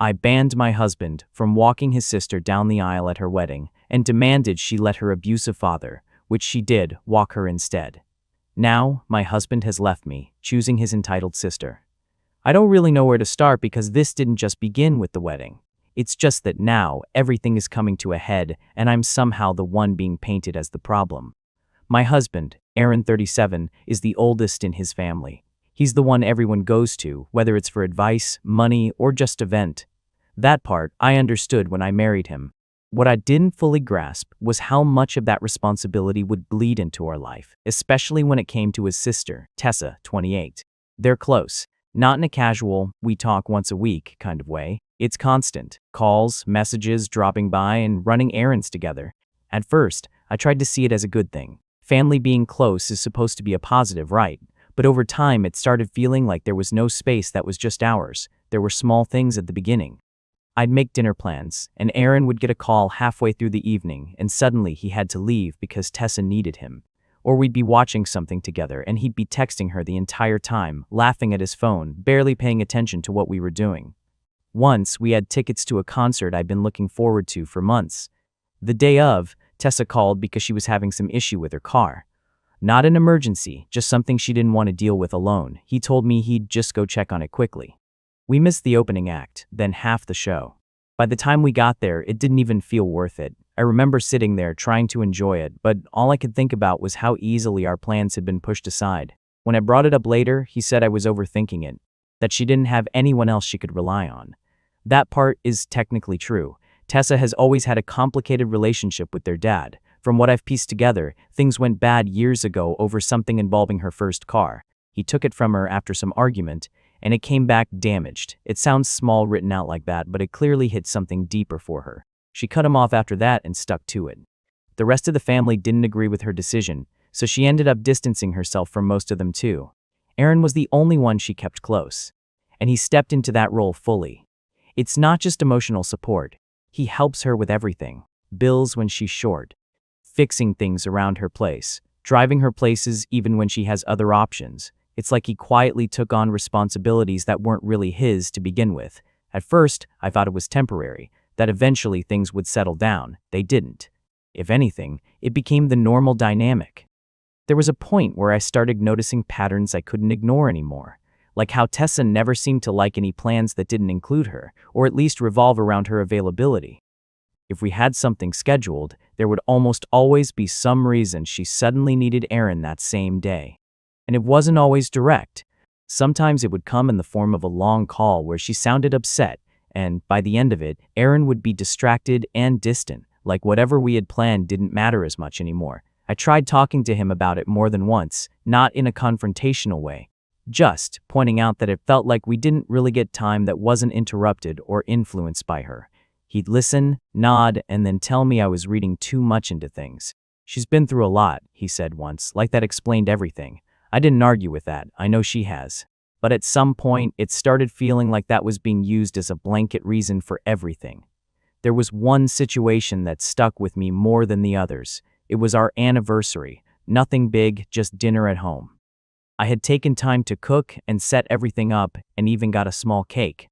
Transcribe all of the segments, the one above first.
I banned my husband from walking his sister down the aisle at her wedding and demanded she let her abusive father, which she did, walk her instead. Now, my husband has left me, choosing his entitled sister. I don't really know where to start because this didn't just begin with the wedding. It's just that now, everything is coming to a head and I'm somehow the one being painted as the problem. My husband, Aaron 37, is the oldest in his family. He's the one everyone goes to, whether it's for advice, money, or just a vent. That part I understood when I married him. What I didn't fully grasp was how much of that responsibility would bleed into our life, especially when it came to his sister, Tessa, 28. They're close, not in a casual, we talk once a week kind of way. It's constant. Calls, messages, dropping by, and running errands together. At first, I tried to see it as a good thing. Family being close is supposed to be a positive, right? But over time, it started feeling like there was no space that was just ours. There were small things at the beginning. I'd make dinner plans, and Aaron would get a call halfway through the evening, and suddenly he had to leave because Tessa needed him. Or we'd be watching something together, and he'd be texting her the entire time, laughing at his phone, barely paying attention to what we were doing. Once, we had tickets to a concert I'd been looking forward to for months. The day of, Tessa called because she was having some issue with her car. Not an emergency, just something she didn't want to deal with alone. He told me he'd just go check on it quickly. We missed the opening act, then half the show. By the time we got there, it didn't even feel worth it. I remember sitting there trying to enjoy it, but all I could think about was how easily our plans had been pushed aside. When I brought it up later, he said I was overthinking it, that she didn't have anyone else she could rely on. That part is technically true. Tessa has always had a complicated relationship with their dad. From what I've pieced together, things went bad years ago over something involving her first car. He took it from her after some argument, and it came back damaged. It sounds small written out like that, but it clearly hit something deeper for her. She cut him off after that and stuck to it. The rest of the family didn't agree with her decision, so she ended up distancing herself from most of them too. Aaron was the only one she kept close, and he stepped into that role fully. It's not just emotional support. He helps her with everything. Bills when she's short, fixing things around her place, driving her places even when she has other options. It's like he quietly took on responsibilities that weren't really his to begin with. At first, I thought it was temporary, that eventually things would settle down. They didn't. If anything, it became the normal dynamic. There was a point where I started noticing patterns I couldn't ignore anymore, like how Tessa never seemed to like any plans that didn't include her, or at least revolve around her availability. If we had something scheduled, there would almost always be some reason she suddenly needed Aaron that same day. And it wasn't always direct. Sometimes it would come in the form of a long call where she sounded upset, and by the end of it, Aaron would be distracted and distant, like whatever we had planned didn't matter as much anymore. I tried talking to him about it more than once, not in a confrontational way, just pointing out that it felt like we didn't really get time that wasn't interrupted or influenced by her. He'd listen, nod, and then tell me I was reading too much into things. She's been through a lot, he said once, like that explained everything. I didn't argue with that, I know she has. But at some point, it started feeling like that was being used as a blanket reason for everything. There was one situation that stuck with me more than the others. It was our anniversary. Nothing big, just dinner at home. I had taken time to cook and set everything up and even got a small cake.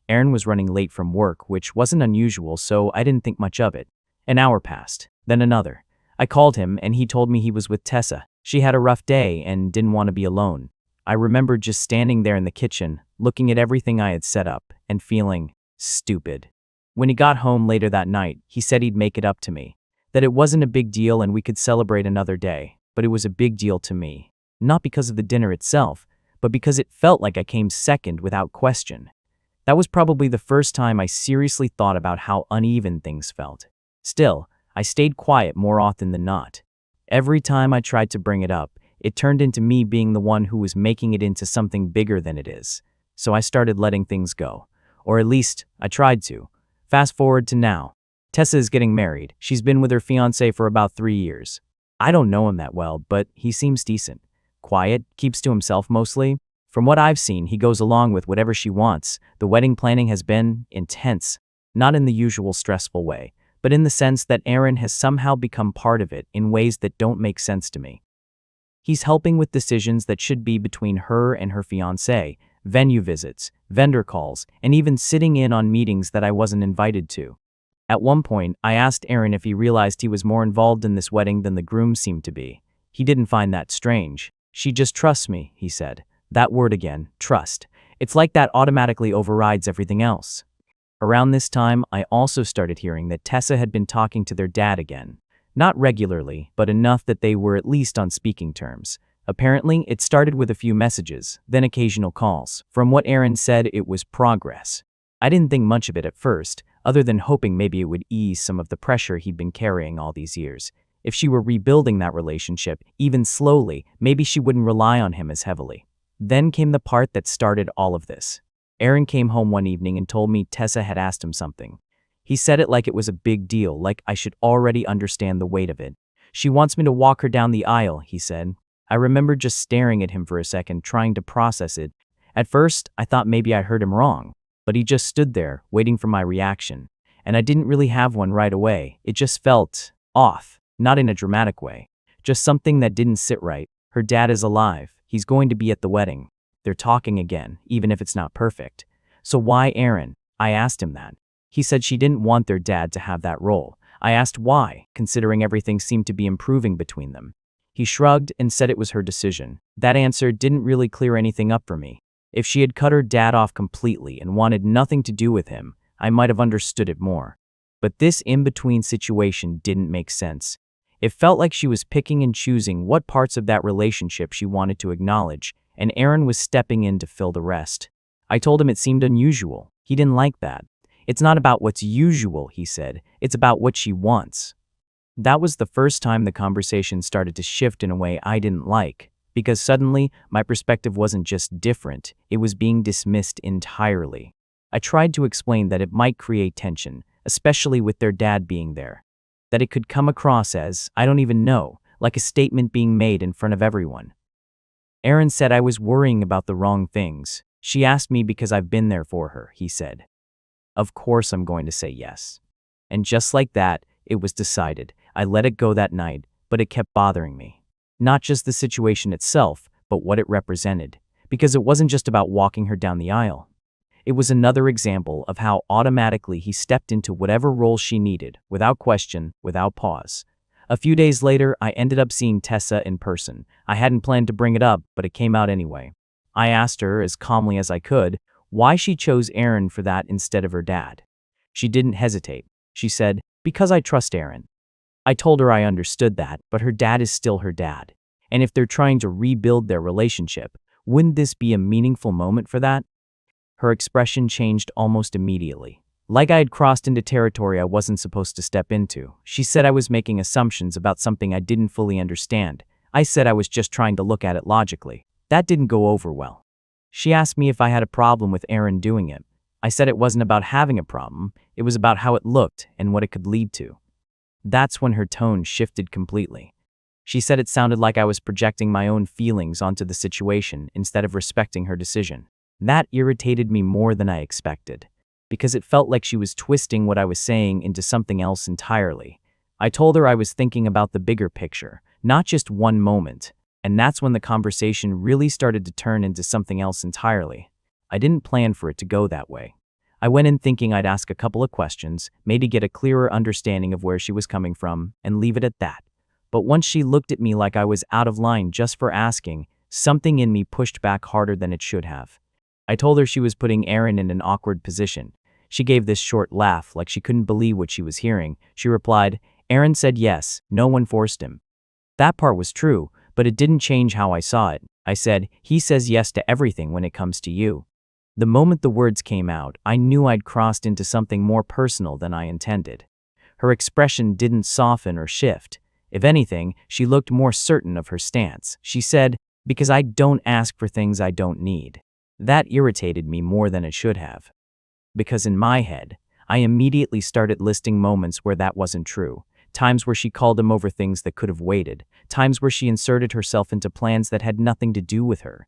Aaron was running late from work, which wasn't unusual, so I didn't think much of it. An hour passed, then another. I called him and he told me he was with Tessa. She had a rough day and didn't want to be alone. I remember just standing there in the kitchen, looking at everything I had set up and feeling stupid. When he got home later that night, he said he'd make it up to me, that it wasn't a big deal and we could celebrate another day, but it was a big deal to me. Not because of the dinner itself, but because it felt like I came second without question. That was probably the first time I seriously thought about how uneven things felt. Still, I stayed quiet more often than not. Every time I tried to bring it up, it turned into me being the one who was making it into something bigger than it is. So I started letting things go. Or at least, I tried to. Fast forward to now. Tessa is getting married. She's been with her fiancé for about 3 years. I don't know him that well, but he seems decent. Quiet, keeps to himself mostly. From what I've seen, he goes along with whatever she wants. The wedding planning has been intense. Not in the usual stressful way, but in the sense that Aaron has somehow become part of it in ways that don't make sense to me. He's helping with decisions that should be between her and her fiancé, venue visits, vendor calls, and even sitting in on meetings that I wasn't invited to. At one point, I asked Aaron if he realized he was more involved in this wedding than the groom seemed to be. He didn't find that strange. "She just trusts me," he said. That word again, trust. It's like that automatically overrides everything else. Around this time, I also started hearing that Tessa had been talking to their dad again. Not regularly, but enough that they were at least on speaking terms. Apparently, it started with a few messages, then occasional calls. From what Aaron said, it was progress. I didn't think much of it at first, other than hoping maybe it would ease some of the pressure he'd been carrying all these years. If she were rebuilding that relationship, even slowly, maybe she wouldn't rely on him as heavily. Then came the part that started all of this. Aaron came home one evening and told me Tessa had asked him something. He said it like it was a big deal, like I should already understand the weight of it. "She wants me to walk her down the aisle," he said. I remember just staring at him for a second, trying to process it. At first, I thought maybe I heard him wrong, but he just stood there, waiting for my reaction. And I didn't really have one right away. It just felt off, not in a dramatic way. Just something that didn't sit right. Her dad is alive. He's going to be at the wedding. They're talking again, even if it's not perfect. So why Aaron? I asked him that. He said she didn't want their dad to have that role. I asked why, considering everything seemed to be improving between them. He shrugged and said it was her decision. That answer didn't really clear anything up for me. If she had cut her dad off completely and wanted nothing to do with him, I might have understood it more. But this in-between situation didn't make sense. It felt like she was picking and choosing what parts of that relationship she wanted to acknowledge, and Aaron was stepping in to fill the rest. I told him it seemed unusual. He didn't like that. "It's not about what's usual," he said. "It's about what she wants." That was the first time the conversation started to shift in a way I didn't like, because suddenly my perspective wasn't just different, it was being dismissed entirely. I tried to explain that it might create tension, especially with their dad being there. That it could come across as, I don't even know, like a statement being made in front of everyone. Aaron said I was worrying about the wrong things. "She asked me because I've been there for her," he said. Of course I'm going to say yes. And just like that, it was decided. I let it go that night, but it kept bothering me. Not just the situation itself, but what it represented. Because it wasn't just about walking her down the aisle. It was another example of how automatically he stepped into whatever role she needed, without question, without pause. A few days later, I ended up seeing Tessa in person. I hadn't planned to bring it up, but it came out anyway. I asked her, as calmly as I could, why she chose Aaron for that instead of her dad. She didn't hesitate. She said, "Because I trust Aaron." I told her I understood that, but her dad is still her dad. And if they're trying to rebuild their relationship, wouldn't this be a meaningful moment for that? Her expression changed almost immediately. Like I had crossed into territory I wasn't supposed to step into. She said I was making assumptions about something I didn't fully understand. I said I was just trying to look at it logically. That didn't go over well. She asked me if I had a problem with Aaron doing it. I said it wasn't about having a problem, it was about how it looked and what it could lead to. That's when her tone shifted completely. She said it sounded like I was projecting my own feelings onto the situation instead of respecting her decision. That irritated me more than I expected, because it felt like she was twisting what I was saying into something else entirely. I told her I was thinking about the bigger picture, not just one moment, and that's when the conversation really started to turn into something else entirely. I didn't plan for it to go that way. I went in thinking I'd ask a couple of questions, maybe get a clearer understanding of where she was coming from, and leave it at that. But once she looked at me like I was out of line just for asking, something in me pushed back harder than it should have. I told her she was putting Aaron in an awkward position. She gave this short laugh like she couldn't believe what she was hearing. She replied, "Aaron said yes, no one forced him." That part was true, but it didn't change how I saw it. I said, "He says yes to everything when it comes to you." The moment the words came out, I knew I'd crossed into something more personal than I intended. Her expression didn't soften or shift. If anything, she looked more certain of her stance. She said, "Because I don't ask for things I don't need." That irritated me more than it should have. Because in my head, I immediately started listing moments where that wasn't true. Times where she called him over things that could have waited. Times where she inserted herself into plans that had nothing to do with her.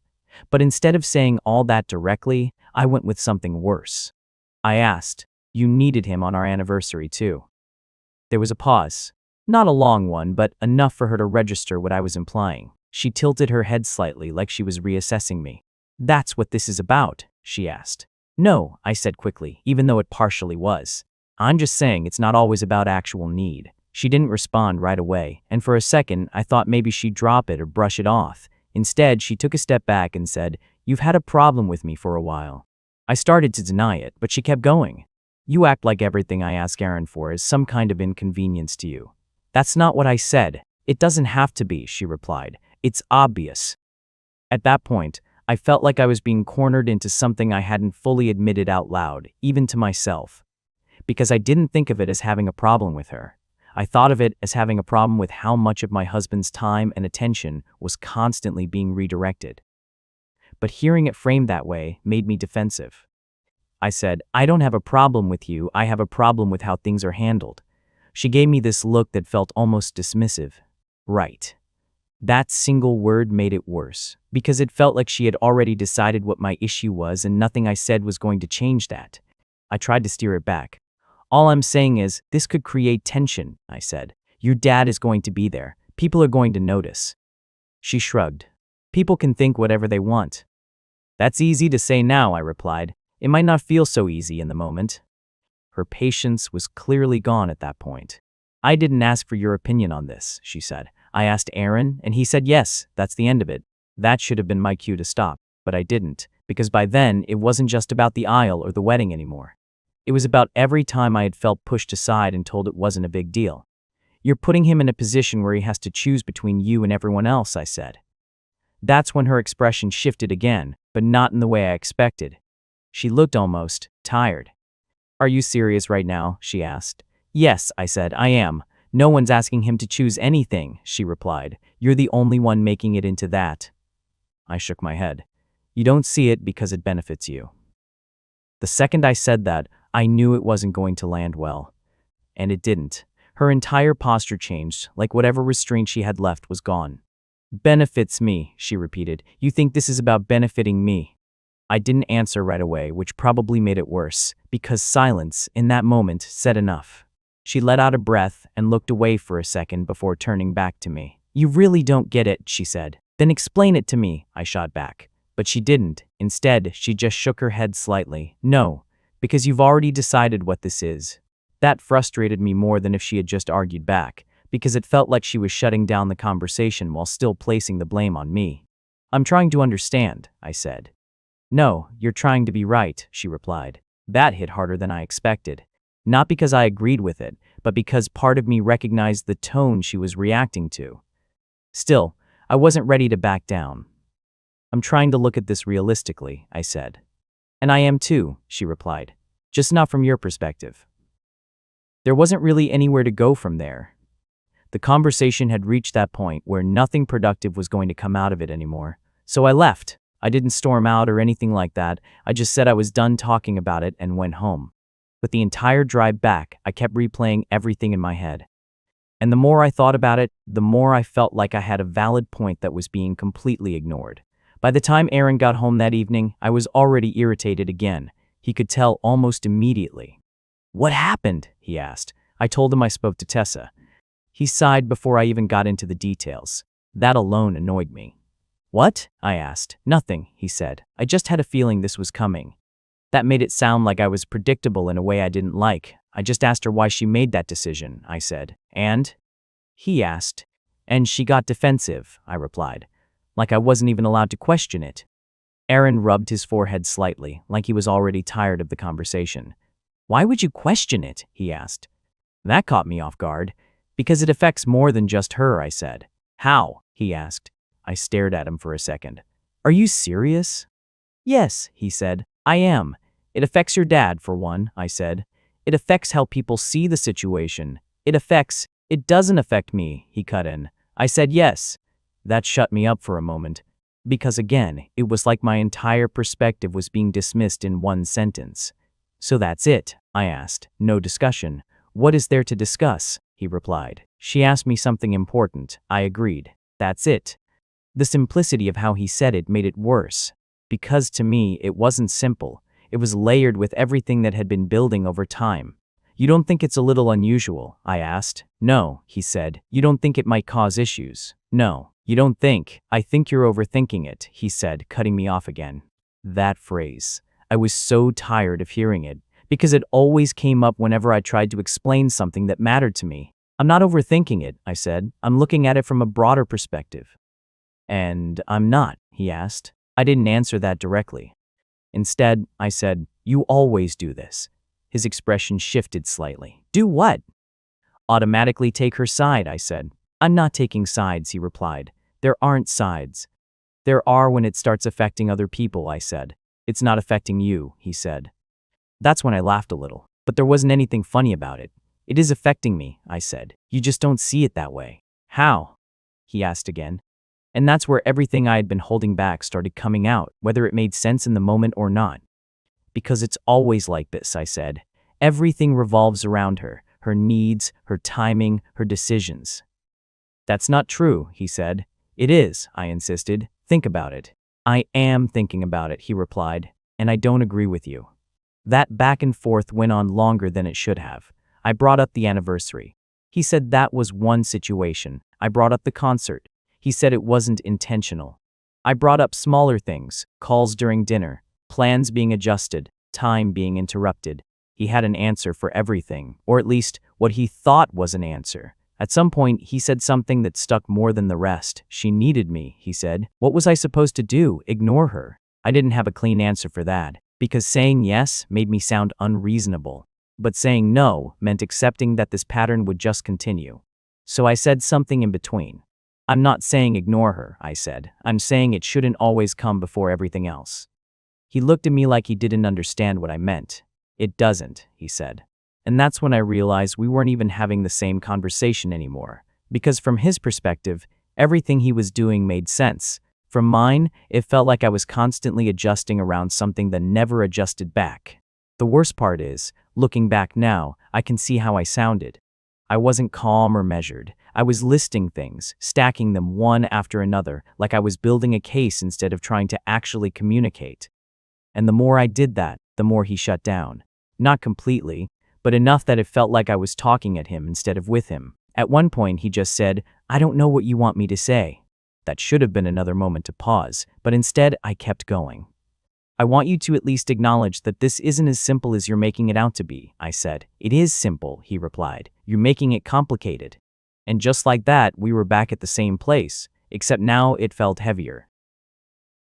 But instead of saying all that directly, I went with something worse. I asked, "You needed him on our anniversary too." There was a pause. Not a long one, but enough for her to register what I was implying. She tilted her head slightly like she was reassessing me. That's what this is about, she asked. No, I said quickly, even though it partially was. I'm just saying it's not always about actual need. She didn't respond right away, and for a second I thought maybe she'd drop it or brush it off. Instead, she took a step back and said, "You've had a problem with me for a while." I started to deny it, but she kept going. "You act like everything I ask Aaron for is some kind of inconvenience to you." "That's not what I said. It doesn't have to be," she replied. "It's obvious." At that point, I felt like I was being cornered into something I hadn't fully admitted out loud, even to myself. Because I didn't think of it as having a problem with her. I thought of it as having a problem with how much of my husband's time and attention was constantly being redirected. But hearing it framed that way made me defensive. I said, "I don't have a problem with you, I have a problem with how things are handled." She gave me this look that felt almost dismissive. Right. That single word made it worse, because it felt like she had already decided what my issue was and nothing I said was going to change that. I tried to steer it back. "All I'm saying is, this could create tension," I said. "Your dad is going to be there. People are going to notice." She shrugged. "People can think whatever they want." "That's easy to say now," I replied. "It might not feel so easy in the moment." Her patience was clearly gone at that point. "I didn't ask for your opinion on this," she said. "I asked Aaron, and he said yes, that's the end of it." That should have been my cue to stop, but I didn't, because by then it wasn't just about the aisle or the wedding anymore. It was about every time I had felt pushed aside and told it wasn't a big deal. "You're putting him in a position where he has to choose between you and everyone else," I said. That's when her expression shifted again, but not in the way I expected. She looked almost tired. "Are you serious right now?" she asked. "Yes," I said, "I am. No one's asking him to choose anything," she replied. "You're the only one making it into that." I shook my head. "You don't see it because it benefits you." The second I said that, I knew it wasn't going to land well. And it didn't. Her entire posture changed, like whatever restraint she had left was gone. "Benefits me," she repeated. "You think this is about benefiting me?" I didn't answer right away, which probably made it worse, because silence, in that moment, said enough. She let out a breath and looked away for a second before turning back to me. "You really don't get it," she said. "Then explain it to me," I shot back. But she didn't. Instead, she just shook her head slightly. "No, because you've already decided what this is." That frustrated me more than if she had just argued back, because it felt like she was shutting down the conversation while still placing the blame on me. "I'm trying to understand," I said. "No, you're trying to be right," she replied. That hit harder than I expected. Not because I agreed with it, but because part of me recognized the tone she was reacting to. Still, I wasn't ready to back down. "I'm trying to look at this realistically," I said. "And I am too," she replied. "Just not from your perspective." There wasn't really anywhere to go from there. The conversation had reached that point where nothing productive was going to come out of it anymore. So I left. I didn't storm out or anything like that. I just said I was done talking about it and went home. But the entire drive back, I kept replaying everything in my head. And the more I thought about it, the more I felt like I had a valid point that was being completely ignored. By the time Aaron got home that evening, I was already irritated again. He could tell almost immediately. "What happened?" he asked. I told him I spoke to Tessa. He sighed before I even got into the details. That alone annoyed me. "What?" I asked. "Nothing," he said. "I just had a feeling this was coming." That made it sound like I was predictable in a way I didn't like. "I just asked her why she made that decision," I said. "And?" he asked. "And she got defensive," I replied. Like I wasn't even allowed to question it. Aaron rubbed his forehead slightly, like he was already tired of the conversation. "Why would you question it?" he asked. That caught me off guard. "Because it affects more than just her," I said. "How?" he asked. I stared at him for a second. "Are you serious?" "Yes," he said. "I am. It affects your dad, for one," I said. "It affects how people see the situation. It doesn't affect me," he cut in. I said yes. That shut me up for a moment. Because again, it was like my entire perspective was being dismissed in one sentence. "So that's it?" I asked. "No discussion." "What is there to discuss?" he replied. "She asked me something important." I agreed. "That's it." The simplicity of how he said it made it worse. Because to me, it wasn't simple. It was layered with everything that had been building over time. "You don't think it's a little unusual?" I asked. "No," he said. "You don't think it might cause issues?" "No." You don't think. I think you're overthinking it, he said, cutting me off again. That phrase. I was so tired of hearing it, because it always came up whenever I tried to explain something that mattered to me. I'm not overthinking it, I said. I'm looking at it from a broader perspective. And I'm not, he asked. I didn't answer that directly. Instead, I said, you always do this. His expression shifted slightly. Do what? Automatically take her side, I said. I'm not taking sides, he replied. There aren't sides. There are when it starts affecting other people, I said. It's not affecting you, he said. That's when I laughed a little, but there wasn't anything funny about it. It is affecting me, I said. You just don't see it that way. How? He asked again. And that's where everything I had been holding back started coming out, whether it made sense in the moment or not. Because it's always like this, I said. Everything revolves around her needs, her timing, her decisions. That's not true, he said. It is, I insisted. Think about it. I am thinking about it, he replied, and I don't agree with you. That back and forth went on longer than it should have. I brought up the anniversary. He said that was one situation. I brought up the concert. He said it wasn't intentional. I brought up smaller things, calls during dinner, plans being adjusted, time being interrupted. He had an answer for everything, or at least what he thought was an answer. At some point, he said something that stuck more than the rest. She needed me, he said. What was I supposed to do? Ignore her? I didn't have a clean answer for that, because saying yes made me sound unreasonable. But saying no meant accepting that this pattern would just continue. So I said something in between. I'm not saying ignore her, I said. I'm saying it shouldn't always come before everything else. He looked at me like he didn't understand what I meant. It doesn't, he said. And that's when I realized we weren't even having the same conversation anymore. Because from his perspective, everything he was doing made sense. From mine, it felt like I was constantly adjusting around something that never adjusted back. The worst part is, looking back now, I can see how I sounded. I wasn't calm or measured. I was listing things, stacking them one after another, like I was building a case instead of trying to actually communicate. And the more I did that, the more he shut down. Not completely, but enough that it felt like I was talking at him instead of with him. At one point, he just said, I don't know what you want me to say. That should have been another moment to pause, but instead, I kept going. I want you to at least acknowledge that this isn't as simple as you're making it out to be, I said. It is simple, he replied. You're making it complicated. And just like that, we were back at the same place, except now it felt heavier.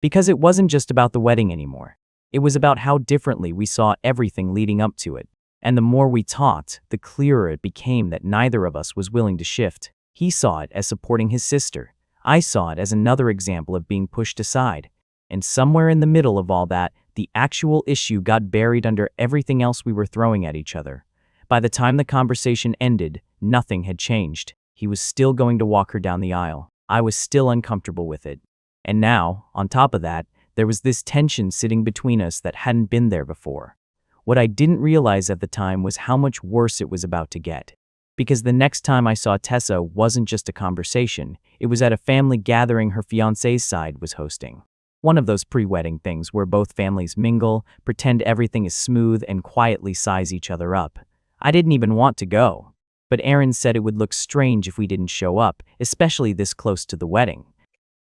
Because it wasn't just about the wedding anymore. It was about how differently we saw everything leading up to it. And the more we talked, the clearer it became that neither of us was willing to shift. He saw it as supporting his sister. I saw it as another example of being pushed aside. And somewhere in the middle of all that, the actual issue got buried under everything else we were throwing at each other. By the time the conversation ended, nothing had changed. He was still going to walk her down the aisle. I was still uncomfortable with it. And now, on top of that, there was this tension sitting between us that hadn't been there before. What I didn't realize at the time was how much worse it was about to get. Because the next time I saw Tessa wasn't just a conversation, it was at a family gathering her fiancé's side was hosting. One of those pre-wedding things where both families mingle, pretend everything is smooth, and quietly size each other up. I didn't even want to go. But Aaron said it would look strange if we didn't show up, especially this close to the wedding.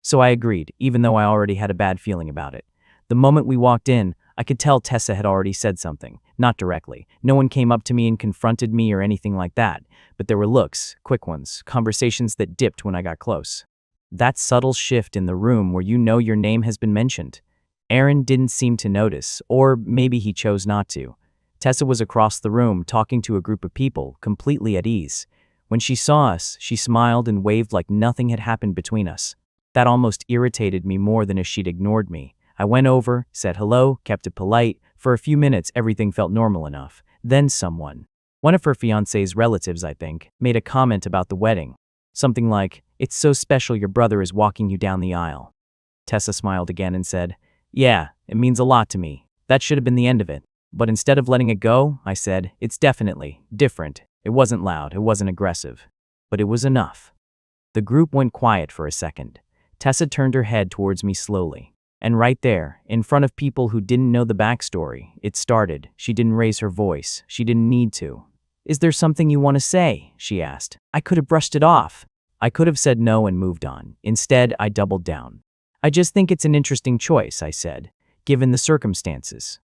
So I agreed, even though I already had a bad feeling about it. The moment we walked in, I could tell Tessa had already said something. Not directly. No one came up to me and confronted me or anything like that. But there were looks, quick ones, conversations that dipped when I got close. That subtle shift in the room where you know your name has been mentioned. Aaron didn't seem to notice, or maybe he chose not to. Tessa was across the room talking to a group of people, completely at ease. When she saw us, she smiled and waved like nothing had happened between us. That almost irritated me more than if she'd ignored me. I went over, said hello, kept it polite. For a few minutes, everything felt normal enough. Then someone, one of her fiancé's relatives, I think, made a comment about the wedding. Something like, "It's so special your brother is walking you down the aisle." Tessa smiled again and said, "Yeah, it means a lot to me. That should have been the end of it." But instead of letting it go, I said, "It's definitely different." It wasn't loud, it wasn't aggressive. But it was enough. The group went quiet for a second. Tessa turned her head towards me slowly. And right there, in front of people who didn't know the backstory, it started. She didn't raise her voice. She didn't need to. "Is there something you want to say?" she asked. "I could have brushed it off." I could have said no and moved on. Instead, I doubled down. I just think it's an interesting choice, I said, given the circumstances.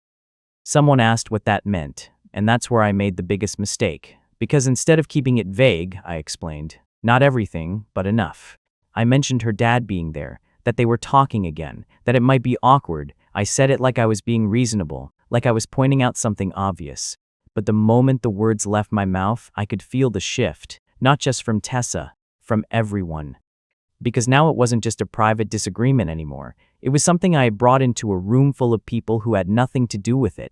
Someone asked what that meant, and that's where I made the biggest mistake. Because instead of keeping it vague, I explained, not everything, but enough. I mentioned her dad being there, that they were talking again, that it might be awkward. I said it like I was being reasonable, like I was pointing out something obvious. But the moment the words left my mouth, I could feel the shift, not just from Tessa, from everyone. Because now it wasn't just a private disagreement anymore. It was something I had brought into a room full of people who had nothing to do with it.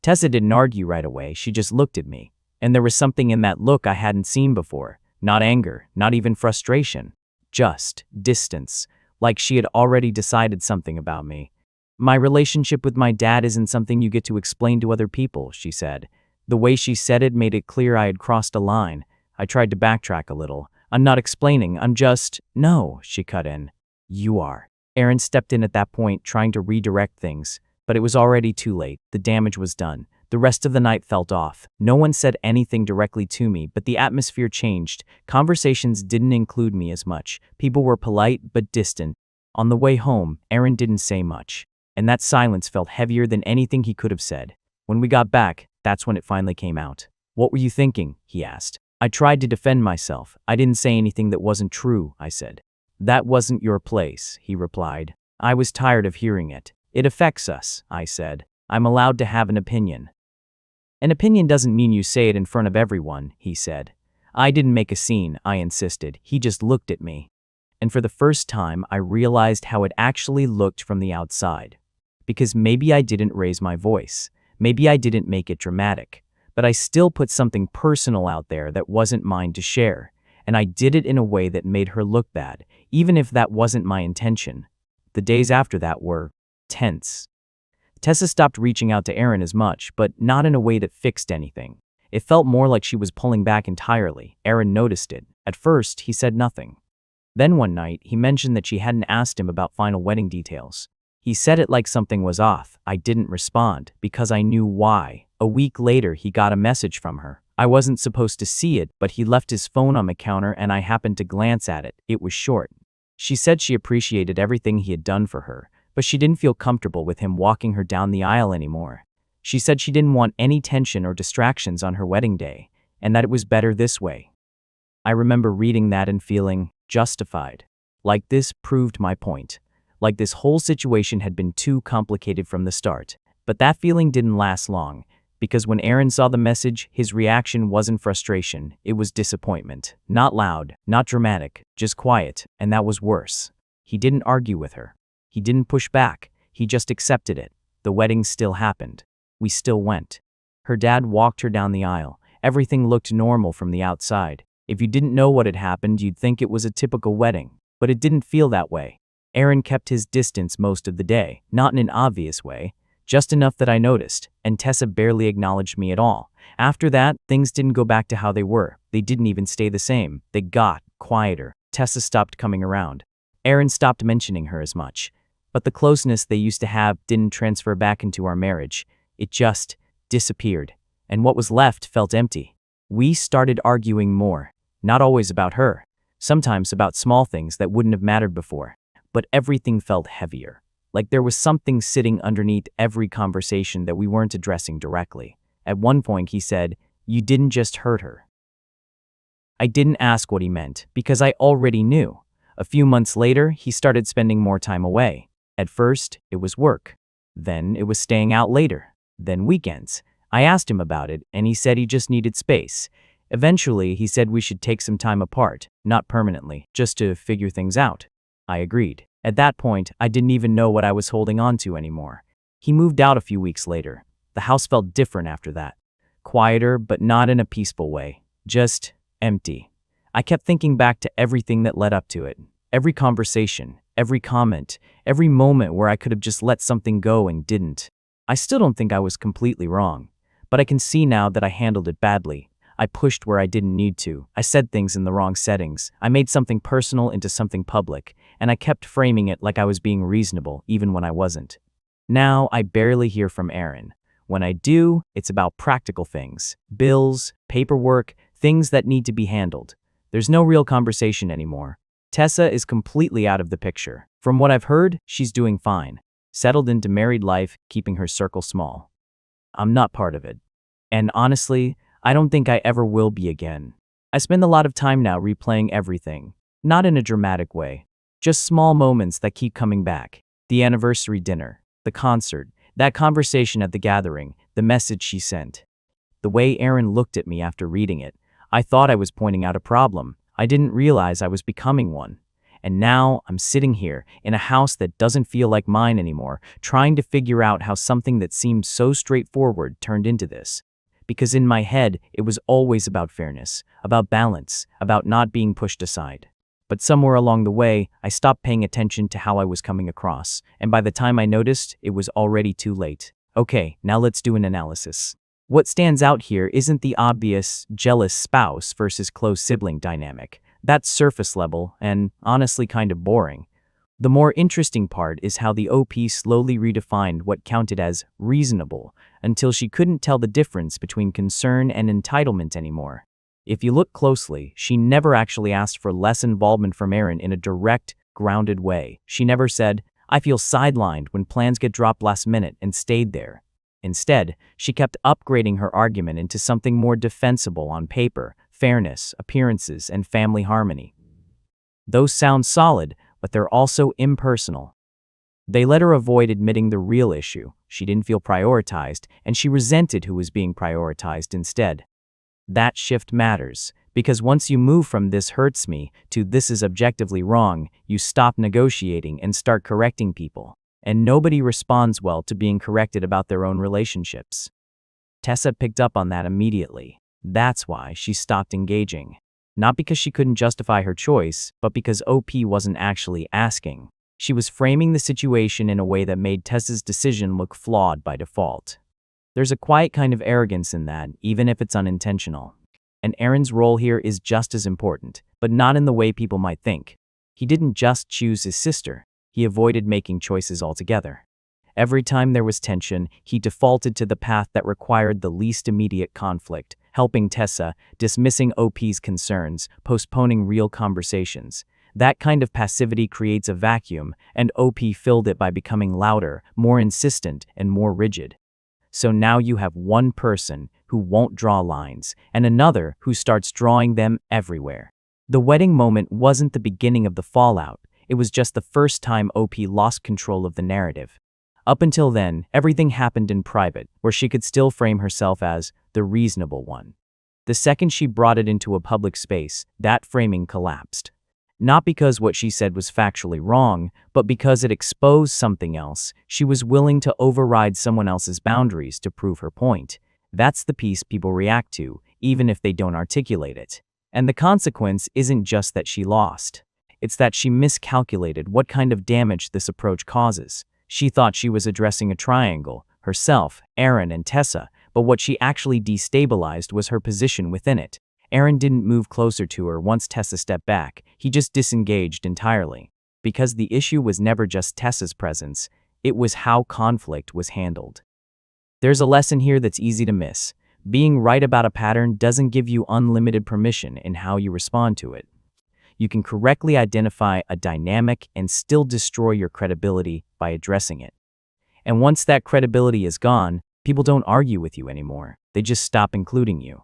Tessa didn't argue right away, she just looked at me. And there was something in that look I hadn't seen before. Not anger, not even frustration. Just distance, like she had already decided something about me. My relationship with my dad isn't something you get to explain to other people, she said. The way she said it made it clear I had crossed a line. I tried to backtrack a little. I'm not explaining, I'm just… No, she cut in. You are. Aaron stepped in at that point, trying to redirect things. But it was already too late. The damage was done. The rest of the night felt off. No one said anything directly to me, but the atmosphere changed. Conversations didn't include me as much. People were polite but distant. On the way home, Aaron didn't say much. And that silence felt heavier than anything he could have said. When we got back, that's when it finally came out. What were you thinking? He asked. I tried to defend myself. I didn't say anything that wasn't true, I said. That wasn't your place, he replied. I was tired of hearing it. It affects us, I said. I'm allowed to have an opinion. An opinion doesn't mean you say it in front of everyone, he said. I didn't make a scene, I insisted. He just looked at me. And for the first time, I realized how it actually looked from the outside. Because maybe I didn't raise my voice. Maybe I didn't make it dramatic. But I still put something personal out there that wasn't mine to share. And I did it in a way that made her look bad, even if that wasn't my intention. The days after that were tense. Tessa stopped reaching out to Aaron as much, but not in a way that fixed anything. It felt more like she was pulling back entirely. Aaron noticed it. At first, he said nothing. Then one night, he mentioned that she hadn't asked him about final wedding details. He said it like something was off. I didn't respond, because I knew why. A week later, he got a message from her. I wasn't supposed to see it, but he left his phone on the counter and I happened to glance at it. It was short. She said she appreciated everything he had done for her, but she didn't feel comfortable with him walking her down the aisle anymore. She said she didn't want any tension or distractions on her wedding day, and that it was better this way. I remember reading that and feeling justified. Like this proved my point. Like this whole situation had been too complicated from the start. But that feeling didn't last long, because when Aaron saw the message, his reaction wasn't frustration, it was disappointment. Not loud, not dramatic, just quiet, and that was worse. He didn't argue with her. He didn't push back, he just accepted it. The wedding still happened. We still went. Her dad walked her down the aisle. Everything looked normal from the outside. If you didn't know what had happened, you'd think it was a typical wedding. But it didn't feel that way. Aaron kept his distance most of the day, not in an obvious way, just enough that I noticed, and Tessa barely acknowledged me at all. After that, things didn't go back to how they were. They didn't even stay the same. They got quieter. Tessa stopped coming around. Aaron stopped mentioning her as much. But the closeness they used to have didn't transfer back into our marriage. It just disappeared. And what was left felt empty. We started arguing more. Not always about her. Sometimes about small things that wouldn't have mattered before. But everything felt heavier. Like there was something sitting underneath every conversation that we weren't addressing directly. At one point he said, "You didn't just hurt her." I didn't ask what he meant, because I already knew. A few months later, he started spending more time away. At first, it was work. Then it was staying out later. Then weekends. I asked him about it, and he said he just needed space. Eventually, he said we should take some time apart, not permanently, just to figure things out. I agreed. At that point, I didn't even know what I was holding on to anymore. He moved out a few weeks later. The house felt different after that. Quieter, but not in a peaceful way. Just empty. I kept thinking back to everything that led up to it. Every conversation, every comment, every moment where I could have just let something go and didn't. I still don't think I was completely wrong, but I can see now that I handled it badly. I pushed where I didn't need to. I said things in the wrong settings. I made something personal into something public, and I kept framing it like I was being reasonable, even when I wasn't. Now, I barely hear from Aaron. When I do, it's about practical things. Bills, paperwork, things that need to be handled. There's no real conversation anymore. Tessa is completely out of the picture. From what I've heard, she's doing fine. Settled into married life, keeping her circle small. I'm not part of it. And honestly, I don't think I ever will be again. I spend a lot of time now replaying everything. Not in a dramatic way. Just small moments that keep coming back. The anniversary dinner, the concert, that conversation at the gathering, the message she sent. The way Aaron looked at me after reading it. I thought I was pointing out a problem. I didn't realize I was becoming one. And now I'm sitting here in a house that doesn't feel like mine anymore, trying to figure out how something that seemed so straightforward turned into this. Because in my head, it was always about fairness, about balance, about not being pushed aside. But somewhere along the way, I stopped paying attention to how I was coming across, and by the time I noticed, it was already too late. Okay, now let's do an analysis. What stands out here isn't the obvious jealous spouse versus close sibling dynamic. That's surface level and honestly kind of boring. The more interesting part is how the OP slowly redefined what counted as reasonable until she couldn't tell the difference between concern and entitlement anymore. If you look closely, she never actually asked for less involvement from Aaron in a direct, grounded way. She never said, "I feel sidelined" when plans get dropped last minute, and stayed there. Instead, she kept upgrading her argument into something more defensible on paper: fairness, appearances, and family harmony. Those sound solid, but they're also impersonal. They let her avoid admitting the real issue. She didn't feel prioritized, and she resented who was being prioritized instead. That shift matters, because once you move from "this hurts me" to "this is objectively wrong," you stop negotiating and start correcting people. And nobody responds well to being corrected about their own relationships. Tessa picked up on that immediately. That's why she stopped engaging. Not because she couldn't justify her choice, but because OP wasn't actually asking. She was framing the situation in a way that made Tessa's decision look flawed by default. There's a quiet kind of arrogance in that, even if it's unintentional. And Aaron's role here is just as important, but not in the way people might think. He didn't just choose his sister. He avoided making choices altogether. Every time there was tension, he defaulted to the path that required the least immediate conflict, helping Tessa, dismissing OP's concerns, postponing real conversations. That kind of passivity creates a vacuum, and OP filled it by becoming louder, more insistent, and more rigid. So now you have one person who won't draw lines, and another who starts drawing them everywhere. The wedding moment wasn't the beginning of the fallout. It was just the first time OP lost control of the narrative. Up until then, everything happened in private, where she could still frame herself as the reasonable one. The second she brought it into a public space, that framing collapsed. Not because what she said was factually wrong, but because it exposed something else. She was willing to override someone else's boundaries to prove her point. That's the piece people react to, even if they don't articulate it. And the consequence isn't just that she lost. It's that she miscalculated what kind of damage this approach causes. She thought she was addressing a triangle, herself, Aaron, and Tessa, but what she actually destabilized was her position within it. Aaron didn't move closer to her once Tessa stepped back. He just disengaged entirely. Because the issue was never just Tessa's presence, it was how conflict was handled. There's a lesson here that's easy to miss. Being right about a pattern doesn't give you unlimited permission in how you respond to it. You can correctly identify a dynamic and still destroy your credibility by addressing it. And once that credibility is gone, people don't argue with you anymore. They just stop including you.